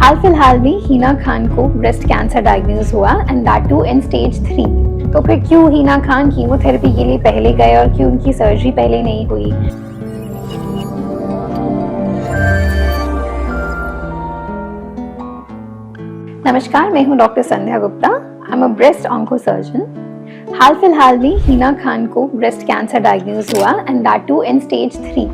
हाल फिलहाल में हिना खान को ब्रेस्ट कैंसर डायग्नोज हुआ and that too in stage 3। तो फिर क्यों हिना खान कीमोथेरेपी के लिए पहले गए और क्यों उनकी सर्जरी पहले नहीं हुई? नमस्कार, मैं हूं doctor Sandhya Gupta. I am a breast onco surgeon. हाल फिलहाल में हिना खान को ब्रेस्ट कैंसर डायग्नोज हुआ and that too in stage 3।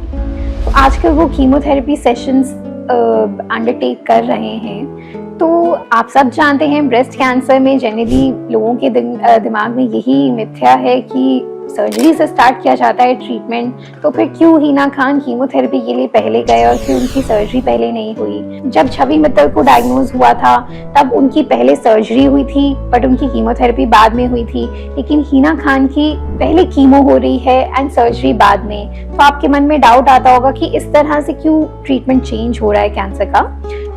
तो आजकल वो कीमोथेरेपी सेशंस अंडरटेक कर रहे हैं। तो आप सब जानते हैं ब्रेस्ट कैंसर में जनरली लोगों के दिमाग में यही मिथ्या है कि सर्जरी से स्टार्ट किया जाता है ट्रीटमेंट। तो फिर क्यों हिना खान कीमोथेरेपी के लिए पहले गए और क्यों उनकी सर्जरी पहले नहीं हुई? जब छवि मित्तल को डायग्नोज हुआ था तब उनकी पहले सर्जरी हुई थी बट उनकी कीमोथेरेपी बाद में हुई थी, लेकिन हिना खान की पहले कीमो हो रही है एंड सर्जरी बाद में। तो आपके मन में डाउट आता होगा कि इस तरह से क्यों ट्रीटमेंट चेंज हो रहा है कैंसर का।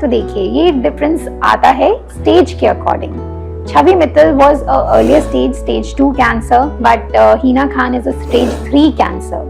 तो देखिए, ये डिफरेंस आता है स्टेज के according. Chhavi Mittal was a earlier stage 2 cancer, but Hina Khan is a stage 3 cancer.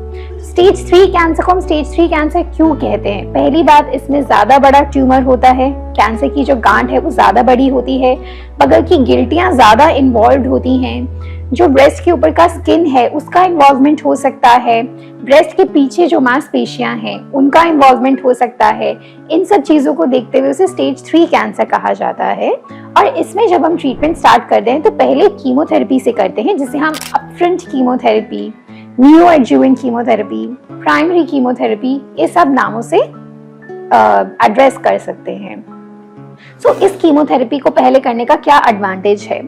Stage 3 cancer को हम स्टेज 3 कैंसर क्यों कहते हैं? पहली बात, इसमें ज्यादा बड़ा ट्यूमर होता है। कैंसर की जो गांठ है वो ज्यादा बड़ी होती है, बगल की गिल्टियां ज्यादा इन्वॉल्व होती हैं, जो ब्रेस्ट के ऊपर का स्किन है उसका इन्वॉल्वमेंट हो सकता है, ब्रेस्ट के पीछे जो मांसपेशियां हैं उनका इन्वॉल्वमेंट हो सकता है। इन सब चीजों को देखते हुए उसे स्टेज 3 कैंसर कहा जाता है। और इसमें जब हम ट्रीटमेंट स्टार्ट करते हैं तो पहले कीमोथेरेपी से करते हैं, जिसे हम upfront chemotherapy, neoadjuvant chemotherapy, primary chemotherapy, ये सब नामों से एड्रेस कर सकते हैं। सो इस कीमोथेरेपी को पहले करने का क्या एडवांटेज है?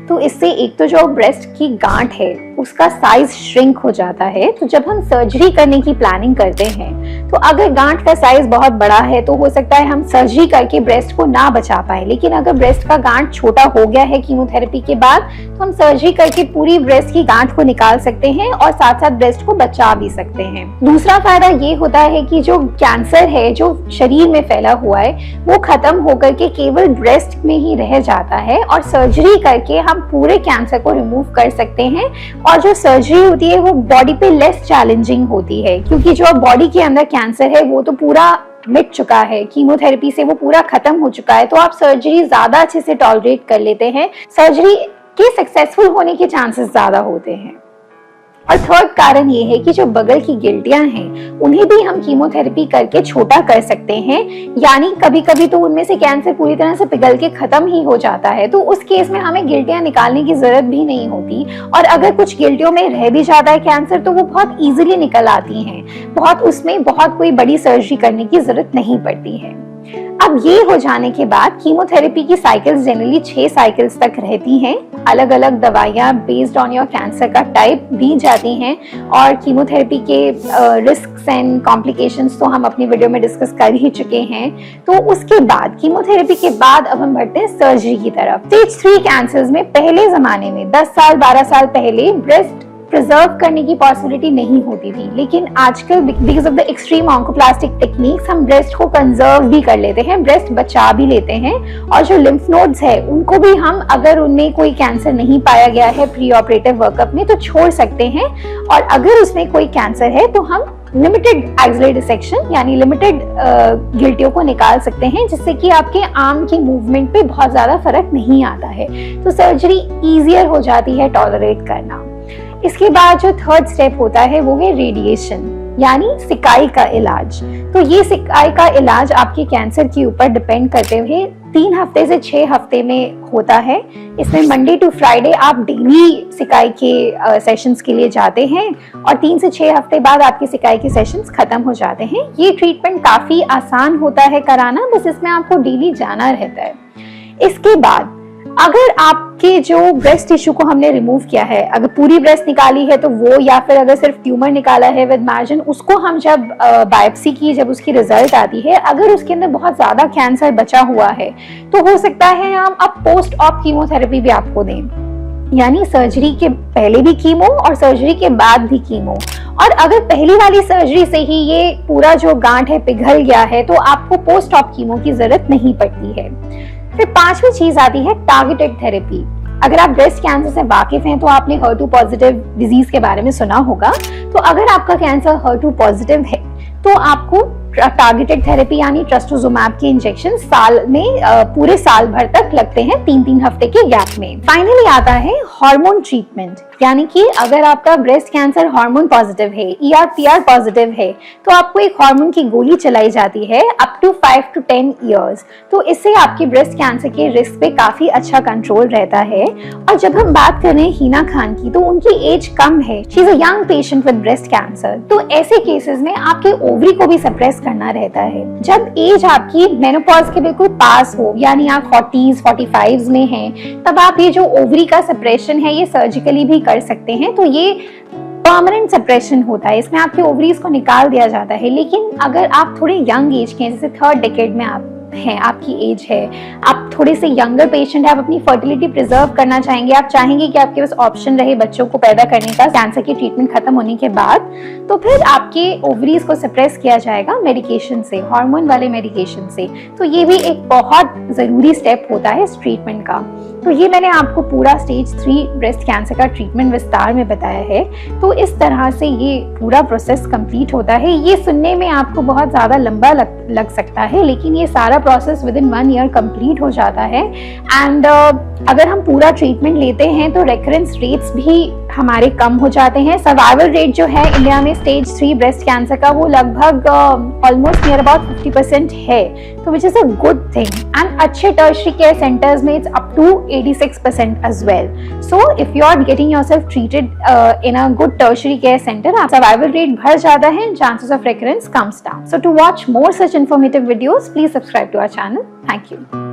तो इससे एक तो जो ब्रेस्ट की गांठ है उसका साइज श्रिंक हो जाता है। तो जब हम सर्जरी करने की प्लानिंग करते हैं तो अगर गांठ का साइज बहुत बड़ा है तो हो सकता है हम सर्जरी करके ब्रेस्ट को ना बचा पाए, लेकिन अगर ब्रेस्ट का गांठ छोटा हो गया है कीमोथेरेपी के बाद तो हम सर्जरी करके पूरी ब्रेस्ट की गांठ को निकाल सकते हैं और साथ साथ ब्रेस्ट को बचा भी सकते हैं। दूसरा फायदा ये होता है कि जो कैंसर है जो शरीर में फैला हुआ है वो खत्म होकर के केवल ब्रेस्ट में ही रह जाता है और सर्जरी करके हम पूरे कैंसर को रिमूव कर सकते हैं। और जो सर्जरी होती है वो बॉडी पे लेस चैलेंजिंग होती है, क्योंकि जो बॉडी के अंदर कैंसर है वो तो पूरा मिट चुका है, कीमोथेरेपी से वो पूरा खत्म हो चुका है। तो आप सर्जरी ज्यादा अच्छे से टॉलरेट कर लेते हैं, सर्जरी के सक्सेसफुल होने के चांसेस ज्यादा होते हैं। और थर्ड कारण ये है कि जो बगल की गिल्टियां हैं उन्हें भी हम कीमोथेरेपी करके छोटा कर सकते हैं, यानी कभी कभी तो उनमें से कैंसर पूरी तरह से पिघल के खत्म ही हो जाता है। तो उस केस में हमें गिल्टियां निकालने की जरूरत भी नहीं होती, और अगर कुछ गिल्टियों में रह भी जाता है कैंसर तो वो बहुत इजीली निकल आती हैं, उसमें बहुत कोई बड़ी सर्जरी करने की जरूरत नहीं पड़ती है। अब ये हो जाने के बाद कीमोथेरेपी की साइकिल्स जनरली 6 साइकिल्स तक रहती हैं। अलग अलग दवाइयां बेस्ड ऑन योर कैंसर का टाइप दी जाती हैं, और कीमोथेरेपी के रिस्क्स एंड कॉम्प्लिकेशंस तो हम अपनी वीडियो में डिस्कस कर ही चुके हैं। तो उसके बाद कीमोथेरेपी के बाद अब हम बढ़ते हैं सर्जरी की तरफ। स्टेज 3 कैंसर्स में पहले जमाने में 10 साल 12 साल पहले ब्रेस्ट प्रिजर्व करने की पॉसिबिलिटी नहीं होती थी, लेकिन आजकल because of the extreme oncoplastic techniques हम ब्रेस्ट को कंजर्व भी कर लेते हैं, ब्रेस्ट बचा भी लेते हैं। और जो लिम्फ नोड्स है उनको भी हम, अगर उनमें कोई कैंसर नहीं पाया गया है प्री ऑपरेटिव वर्कअप में, तो छोड़ सकते हैं। और अगर उसमें कोई कैंसर है तो हम लिमिटेड एक्सिलरी डिसेक्शन यानी लिमिटेड गिल्टियों को निकाल सकते हैं, जिससे कि आपके आर्म की मूवमेंट पे बहुत ज्यादा फर्क नहीं आता है। तो सर्जरी ईजियर हो जाती है टॉलरेट करना। इसके बाद जो थर्ड स्टेप होता है वो है रेडिएशन, यानी सिकाई का इलाज। तो ये सिकाई का इलाज आपके कैंसर के ऊपर डिपेंड करते हुए 3 हफ्ते से 6 हफ्ते में होता है। इसमें मंडे टू फ्राइडे आप डेली सिकाई के सेशंस के लिए जाते हैं, और 3 से 6 हफ्ते बाद आपके सिकाई के सेशंस खत्म हो जाते हैं। ये ट्रीटमेंट काफी आसान होता है कराना, बस इसमें आपको डेली जाना रहता है। इसके बाद अगर आपके जो ब्रेस्ट टिश्यू को हमने रिमूव किया है, अगर पूरी ब्रेस्ट निकाली है तो वो, या फिर अगर सिर्फ ट्यूमर निकाला है विद मार्जिन, उसको हम जब बायोप्सी की जब उसकी रिजल्ट आती है, अगर उसके अंदर बहुत ज्यादा कैंसर बचा हुआ है तो हो सकता है हम अब पोस्ट ऑप कीमोथेरेपी भी आपको दें, यानी सर्जरी के पहले भी कीमो और सर्जरी के बाद भी कीमो। और अगर पहली वाली सर्जरी से ही ये पूरा जो गांठ है पिघल गया है तो आपको पोस्ट ऑप कीमो की जरूरत नहीं पड़ती है। फिर 5वीं चीज आती है टारगेटेड थेरेपी। अगर आप ब्रेस्ट कैंसर से वाकिफ हैं तो आपने HER2 पॉजिटिव डिजीज के बारे में सुना होगा। तो अगर आपका कैंसर HER2 पॉजिटिव है तो आपको टारगेटेड थेरेपी यानी ट्रस्टोजुमैब के इंजेक्शन साल में पूरे साल भर तक लगते हैं, 3-3 हफ्ते के गैप में। फाइनली आता है हार्मोन ट्रीटमेंट, यानी कि अगर आपका ब्रेस्ट कैंसर हार्मोन पॉजिटिव है, ER/PR पॉजिटिव है, तो आपको एक हार्मोन की गोली चलाई जाती है अप टू 5 to 10 ईयर्स। तो इससे आपके ब्रेस्ट कैंसर के रिस्क पे काफी अच्छा कंट्रोल रहता है। और जब हम बात कर रहे हैं हिना खान की, तो उनकी एज कम है, she is a young patient with breast cancer. तो ऐसे केसेस में आपके ओवरी को भी सप्रेस करना रहता है। जब एज आपकी मेनोपॉज के बिल्कुल पास हो, यानी आप 40s 45s में हैं, तब आप ये जो ओवरी का सप्रेशन है ये सर्जिकली भी कर सकते हैं। तो ये परमानेंट सप्रेशन होता है, इसमें आपके ओवरीज को निकाल दिया जाता है। लेकिन अगर आप थोड़े यंग एज के हैं, जैसे 3rd डेकेड में आप हैं, आपकी एज है, आप थोड़े से यंगर पेशेंट है, आप अपनी फर्टिलिटी प्रिजर्व करना चाहेंगे, आप चाहेंगे कि आपके पास ऑप्शन रहे बच्चों को पैदा करने का कैंसर की ट्रीटमेंट खत्म होने के बाद, तो फिर आपके ओवरीज को सप्रेस किया जाएगा मेडिकेशन से, हार्मोन वाले मेडिकेशन से। तो ये भी एक बहुत जरूरी स्टेप होता है इस ट्रीटमेंट का। तो ये मैंने आपको पूरा स्टेज 3 ब्रेस्ट कैंसर का ट्रीटमेंट विस्तार में बताया है। तो इस तरह से ये पूरा प्रोसेस कंप्लीट होता है। ये सुनने में आपको बहुत ज़्यादा लंबा लग सकता है, लेकिन ये सारा process with in 1 year complete हो जाता है। एंड अगर हम पूरा ट्रीटमेंट लेते हैं तो रेकरेंस रेट्स भी हमारे कम हो जाते हैं। सर्वाइवल रेट जो है इंडिया में स्टेज 3 ब्रेस्ट कैंसर का, वो लगभग ऑलमोस्ट नियर अबाउट 50% है, तो which is a good thing. And अच्छे टर्शरी केयर सेंटर्स में it's up to 86% as well. So if you are getting yourself treated in a good tertiary care center, survival rate बढ़ जाता है and chances of recurrence comes down. So to watch more such informative videos, please subscribe to our channel. Thank you.